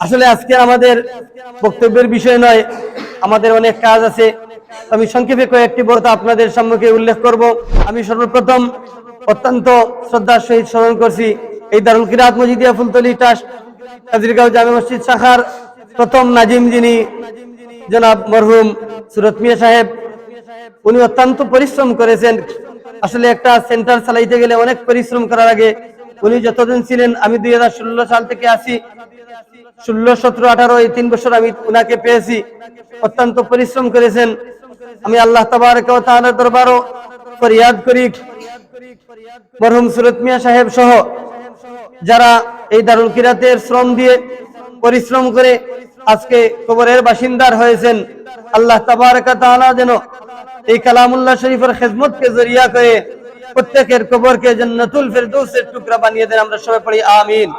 আসলে আজকে আমাদের বক্তব্যের বিষয় নয়, আমাদের অনেক কাজ আছে। আমি সংক্ষেপে কয়েকটি কথা আপনাদের সম্মুখে উল্লেখ করব। আমি সর্বপ্রথম অত্যন্ত শ্রদ্ধার সহিত স্মরণ করছি এই দারুল কিরাত মসজিদিয়া ফুলতলি ট্রাস্ট কাজিরগাঁও জামে মসজিদ শাখার প্রথম নাজিম, যিনি জনাব মরহুম সুরত মিয়া সাহেব। উনি অত্যন্ত পরিশ্রম করেছেন। আসলে একটা সেন্টার চালাইতে গেলে অনেক পরিশ্রম করার আগে উনি যতদিন ছিলেন, আমি 2016 সাল থেকে আসি, 16, 17, 18 এই 3 বছর আমি উনাকে পেয়েছি। অত্যন্ত পরিশ্রম করেছেন। আমি আল্লাহ তাবারক ওয়া তাআলার দরবারও ফরিয়াদ করি, মরহুম সুরত মিয়া সাহেব সহ যারা এই দারুল কিরাতের শ্রম দিয়ে পরিশ্রম করে আজকে কবরের বাসিন্দার হয়েছেন, আল্লাহ তাবারক ওয়া তাআলা যেন এই কালামুল্লাহ শরীফের খেদমতকে জরিয়া করে প্রত্যেকের কবরকে জান্নাতুল ফেরদৌসের টুকরা বানিয়ে দেন। আমরা সবাই পড়ি আমিন।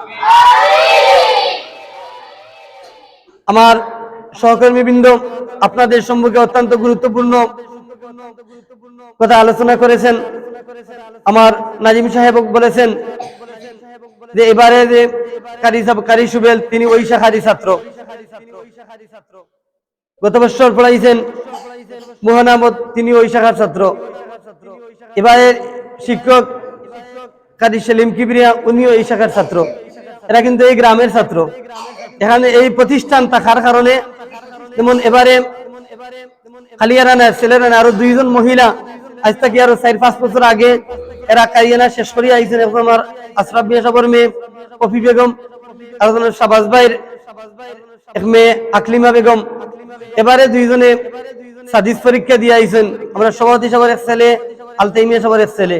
আমার সহকর্মীবৃন্দ আপনাদের সম্মুখে অত্যন্ত গুরুত্বপূর্ণ কথা আলোচনা করেছেন। আমার নাজিম সাহেব বলেছেন যে এবারে যে কারি সুবেল, তিনি ওই শাখারই ছাত্র। গত বছর পড়াইছেন মোহন আহমদ, তিনি ওই শাখার ছাত্র। এবারে শিক্ষক কারি সেলিম কিবরিয়া, উনিও এই শাখার ছাত্র। এরা কিন্তু এই গ্রামের ছাত্র। এখানে এই প্রতিষ্ঠান থাকার কারণে, যেমন এবারে খালিয়ারা না ছেলেরা না, আরো 2 জন মহিলা আজ থেকে আরো 4-5 বছর আগে এরা কারিয়ানা শেষ করে আইছেন। এখন আমার আশরাফ মিয়া সাহেবের মেয়ে কফি বেগম, আর শাহবাজ ভাইয়ের এক মেয়ে আকলিমা বেগম, এবারে 2 জনে সাদিস পরীক্ষা দিয়ে আইছেন। আমরা সভাপতি সাহেবের এক ছেলে, আলতাইমিয়া সাহেবের এক ছেলে।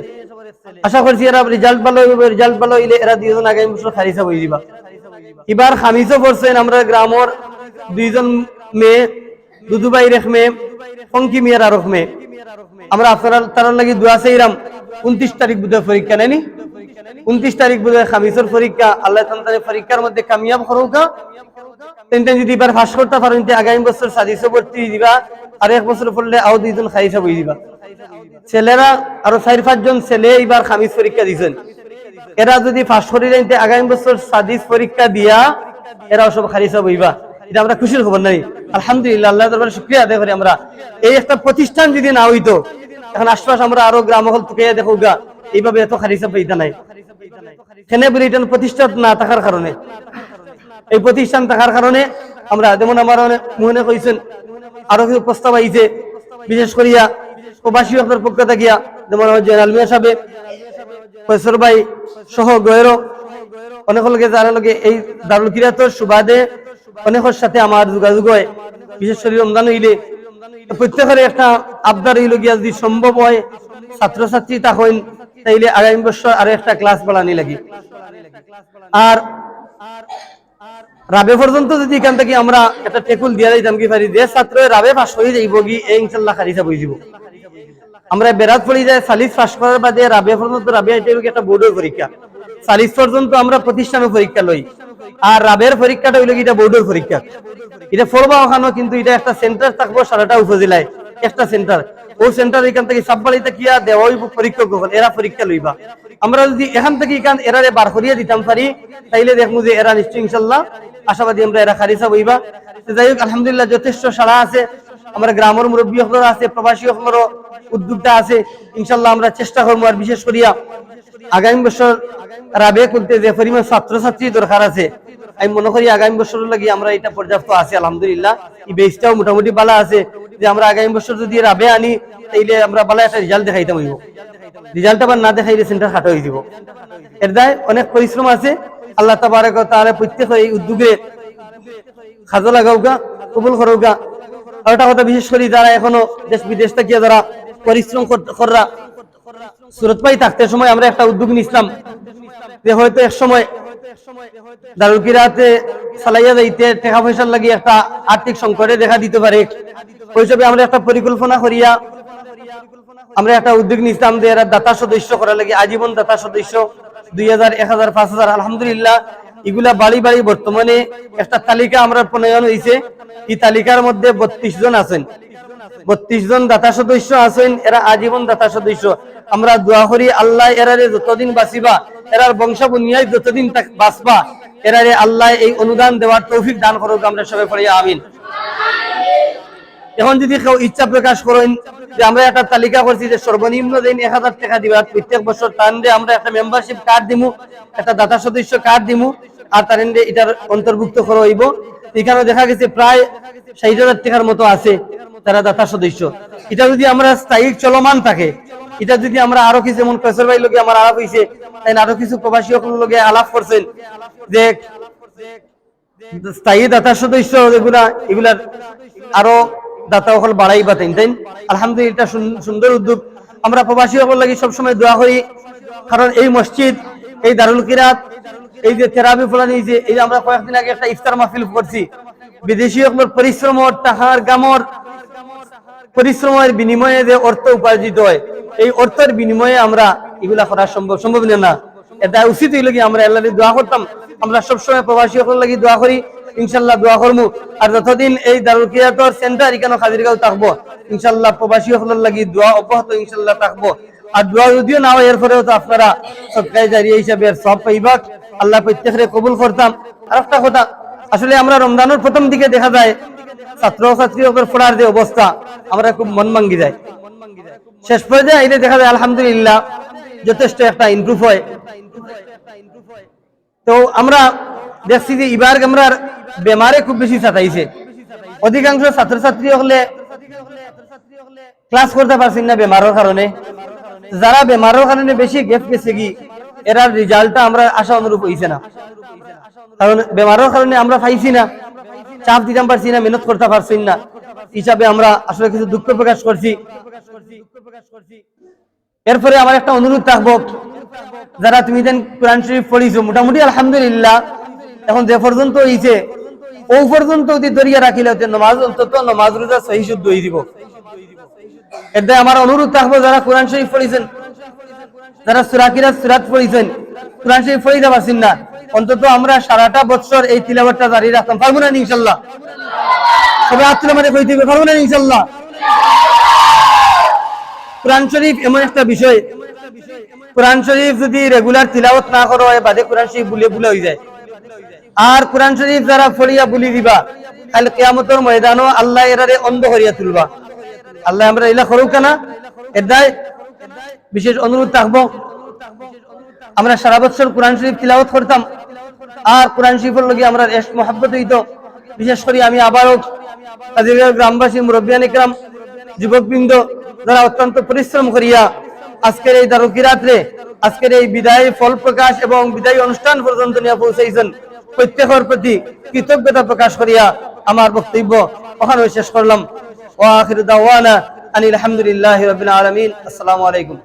আশা করছি এরা রেজাল্ট ভালো হইবে। রেজাল্ট ভালো হইলে এরা 2 জন আগামী বছর খারিজা হয়ে দিবা। এবার খামিজও পড়ছেন আমরা গ্রামের 2 জন মেয়ে, দুদুবাইর এক মেয়ে, ফঙ্কি মিয়ার আর এক মেয়ে। আমরা আপনারা তার লাগি দোয়া চাইরাম। 29 তারিখ বোধহয় পরীক্ষা নেনি, 29 তারিখ বোধহয় খামিজের পরীক্ষা। আল্লাহ তাআলা পরীক্ষার মধ্যে কামিয়াব করুকা। তিনটা যদি এবার পাস করতে পারেন, আগামী বছর সাদিসও ভর্তি দিবা। আর 1 বছর পড়লে আরো 2 জন খারিজা হয়ে দিবা। ছেলেরা আরো 4-5 জন ছেলে এবার খামিজ পরীক্ষা দিয়েছেন। এরা যদি পাস করে যাইতে আগামী বছর সাদিস পরীক্ষা দিয়া এরা সব খারিজা হইবা। এটা আমরা খুশির খবর নাই। আলহামদুলিল্লাহ, আল্লাহর দরবারে শুকরিয়া আদায় করি। আমরা এই একটা প্রতিষ্ঠান যদি না হইতো, এখন আশপাশ আমরা আরো গ্রাম হল থেকে দেখো গা, এইভাবে এত খারিজা পাইতা নাই। কেন বলি, এটা প্রতিষ্ঠান না থাকার কারণে। এই প্রতিষ্ঠান থাকার কারণে আমরা, যেমন আমার মনে কইছেন আরো কিছু প্রস্তাব আইছে, বিশেষ করিয়া প্রবাসী আপনার পক্ষ থাকিয়া, যেমন জয়নাল মিয়া সাহেব, ফয়সল ভাই সহ গয়েরও অনেক লোকে, যারা লোকে এই দারুল কিরাতের সুবাদে অনেকের সাথে আমার যোগাযোগ হয়। বিশেষ করে রমজান হইলে প্রত্যেকের একটা আবদার হইল গিয়া, যদি সম্ভব হয় ছাত্রছাত্রী তা হইন, তাইলে আগামী বছর আরো একটা ক্লাস বাড়ানি লাগি। আর রাবে পর্যন্ত যদি এখান থেকে আমরা একটা টেকুল দিয়া দিতাম কি পারি, যে ছাত্র রাবে পাস হয়ে যাইব কি এই ইনশাল্লাহ খারিজা বই যাব। আমরা বেরাত পড়ি যায় সালিস পাস করার বাদে রাবে পর্যন্ত, রাবে একটা বোর্ডের পরীক্ষা, সালিস পর্যন্ত আমরা প্রতিষ্ঠানের পরীক্ষা লই। আর রাবের পরীক্ষাটা হইল কি, এটা বোর্ডের পরীক্ষা। এটা পড়বা ওখানে, কিন্তু এটা একটা সেন্টার থাকবো সারাটা উপজেলায় একটা সেন্টার। ও সেন্টার এখান থেকে সাববাড়িতে কিয়া দেওয়া হইব পরীক্ষক, এরা পরীক্ষা লইবা। আমরা যদি এখান থেকে এরারে বার করিয়া দিতাম পারি, তাইলে দেখবো যে এরা নিশ্চয় ইনশাল্লাহ আশাবাদী আমরা এরা খারিজা হইবা। যাই হোক, আলহামদুলিল্লাহ যথেষ্ট সাড়া আছে। আমরা গ্রামের মুরব্বী সকলের আছে, প্রবাসী সকলেরও উদ্যোগটা আছে। ইনশাল্লাহ আমরা চেষ্টা করবো। আর বিশেষ করিয়া আগামী বছর রাবে করতে যে পরিমাণ ছাত্রছাত্রী দরকার আছে, আমি মনে করি আগামী বছর লাগি আমরা এটা পর্যাপ্ত আছে। আলহামদুলিল্লাহ, এই বেসটাও মোটামুটি ভালো আছে, যে আমরা আগামী বছর যদি রাবে আনি, তাইলে আমরা ভালো একটা রেজাল্ট দেখাইতাম হইব। রেজাল্ট আবার না দেখাইলে সেন্টার খাটো হয়ে যাব। এর দায় অনেক পরিশ্রম আছে। আল্লাহ তাবারক ওয়া তাআলা প্রত্যেক এই উদ্যোগে খাজা লাগাউগা, কবুল করুগা। আর একটা কথা, বিশেষ করে যারা এখনো দেশ বিদেশ থেকে যারা পরিশ্রম করা, সুরত ভাই থাকতে সময় আমরা একটা উদ্যোগ নিছিলাম যে হয়তো এক সময় দারুল কিরাতে চালাইয়া যাইতে টাকা পয়সার লাগি একটা আর্থিক সংকটে দেখা দিতে পারে। ওই হিসাবে আমরা একটা পরিকল্পনা করিয়া আমরা একটা উদ্যোগ নিছিলাম যে এরা দাতা সদস্য করার লাগি, আজীবন দাতা সদস্য 2000, 1000, 5000। আলহামদুলিল্লাহ, এগুলা বাড়ি বাড়ি বর্তমানে একটা তালিকা আমরা প্রণয়ন হয়েছে। এই তালিকার মধ্যে 32 জন আছেন, 32 জন দাতা সদস্য আছেন। এরা আজীবন দাতা সদস্য। আমরা দোয়া করি আল্লাহ এরারে যতদিন বাঁচিবা, এরার বংশ বুনিয়ায় যতদিন বাঁচবা, এরারে আল্লাহ এই অনুদান দেওয়ার তৌফিক দান করুক, আমরা সবাই পড়ি আমিন। এখন যদি কেউ ইচ্ছা প্রকাশ করেন যে আমরা একটা তালিকা করছি যে সর্বনিম্ন দিন 1000 টাকা দিবার প্রত্যেক বছর, তার আমরা একটা মেম্বারশিপ কার্ড দিমু, একটা দাতা সদস্য কার্ড দিমু, আর তার এটার অন্তর্ভুক্ত করা হইব। এখানে দেখা গেছে প্রায় 60,000 টাকার মতো আছে তারা দাতা সদস্য। এটা যদি আমরা স্থায়ী চলমান থাকে, এটা যদি আমরা আরো কিছু, যেমন কসর ভাই লোকে আমার আলাপ হয়েছে, তাই আরো কিছু প্রবাসী লোকে আলাপ করছেন যে স্থায়ী দাতা সদস্য এগুলার আরো দাতা সকল বাড়াই বাতেন, তাই আলহামদুলিল্লাহ এটা সুন্দর উদ্যোগ। আমরা প্রবাসী সকল লাগি সবসময় দোয়া করি, কারণ এই মসজিদ, এই দারুল কিরাত, এই যে থেরাপি ফলানি, যে এই যে আমরা কয়েকদিন আগে একটা ইফতার মাহফিল করছি, বিদেশি সকল পরিশ্রম, টাকার গামর পরিশ্রমের বিনিময়ে যে অর্থ উপার্জিত হয়, এই অর্থের বিনিময়ে আমরা এগুলা করা সম্ভব না। এটা উচিত হইল কি আমরা আল্লাহ দোয়া করতাম। আমরা সবসময় প্রবাসী সকল লাগি দোয়া করি, ইনশাল্লাহ দোয়া করবো। আর যতদিন এই দারুল কিরাতর সেন্টার এখানে হাজিরগাঁও থাকবো, ইনশাল্লাহ প্রবাসী সকল লাগি দোয়া অব্যাহত ইনশাল্লাহ থাকবো। আর দোয়া যদিও না হয়, এরপরেও তো আপনারা সদকায়ে জারিয়া হিসাবে সব পাইবা, আল্লাহ প্রত্যেকের কবুল করতাম। আর একটা কথা, আসলে আমরা রমজানের প্রথম দিকে দেখা যায় ছাত্র ছাত্রীদের পড়ার যে অবস্থা, আমরা খুব মন ভাঙ্গি যায়। শেষ পর্যায়ে এটা দেখা যায় আলহামদুলিল্লাহ যথেষ্ট একটা ইমপ্রুভ হয়। তো আমরা দেখছি যে এবার আমরা বেমারে খুব বেশি ছাতাইছে। অধিকাংশ ছাত্রছাত্রী হলে ক্লাস করতে পারছেন না বেমারের কারণে। যারা বেমারের কারণে বেশি গেপ গেছে কি, এরার রেজাল্টটা আমরা আশা অনুরূপ হয়েছে না। কারণ বেমারের কারণে আমরা পাইছি না, চাপ দিতে পারছি না, মেহনত করতে পারছি না, হিসাবে আমরা আসলে কিছু দুঃখ প্রকাশ করছি। এরপরে আমার একটা অনুরোধ থাকবো, যারা তুমি দেন কোরআন শরীফ পড়িছো মোটামুটি আলহামদুলিল্লাহ, এখন যে পর্যন্ত হয়েছে ও পর্যন্ত যদি দরিয়া রাখিলে নমাজ, অন্তত নমাজ রোজা সহি শুদ্ধ হয়ে দিব। এটা আমার অনুরোধ থাকবো, যারা কোরআন শরীফ পড়িছেন, যারা সূরা কিরাত সূরাত পড়িছেন, কোরআন শরীফ পড়িতে পারছেন না, অন্তত আমরা সারাটা বছর এই তিলাওয়াতটা জারি রাখতাম, পারবো না ইনশাআল্লাহ? সবাই আত্মীয় মানে কইতে হবে, পারবো না ইনশাআল্লাহ? কোরআন শরীফ এমন একটা বিষয়, কোরআন শরীফ যদি রেগুলার তিলাওয়াত না করা হয়, বাদে কোরআন শরীফ ভুলে হয়ে যায়। আর কোরআন শরীফ যারা পড়িয়া ভুলি দিবা, কাল কিয়ামতের ময়দানও আল্লাহ এরারে অন্ধ করিয়া তুলবা। আল্লাহ আমরা এলা করুক না, এটাই বিশেষ অনুরোধ থাকবো। আমরা সারা বছর কোরআন শরীফ তিলাওয়াত করতাম, আর কোরআন শরীফের লগে আমরা ইশক মহব্বত হইতো। বিশেষ করে আমি আবারও গ্রামবাসী, মুরব্বিয়ান ইকরাম, যুবকবৃন্দ, যারা অত্যন্ত পরিশ্রম করিয়া আজকের এই দারুল কিরাতে, আজকের এই বিদায় ফল প্রকাশ এবং বিদায় অনুষ্ঠান পর্যন্ত নিয়ে পৌঁছাইছেন, প্রত্যেকের প্রতি কৃতজ্ঞতা প্রকাশ করিয়া আমার বক্তব্য ওখানে শেষ করলাম। ওয়া আখিরু দাওয়ানা আনিল হামদুলিল্লাহি রাব্বিল আলামিন। আসসালামু আলাইকুম।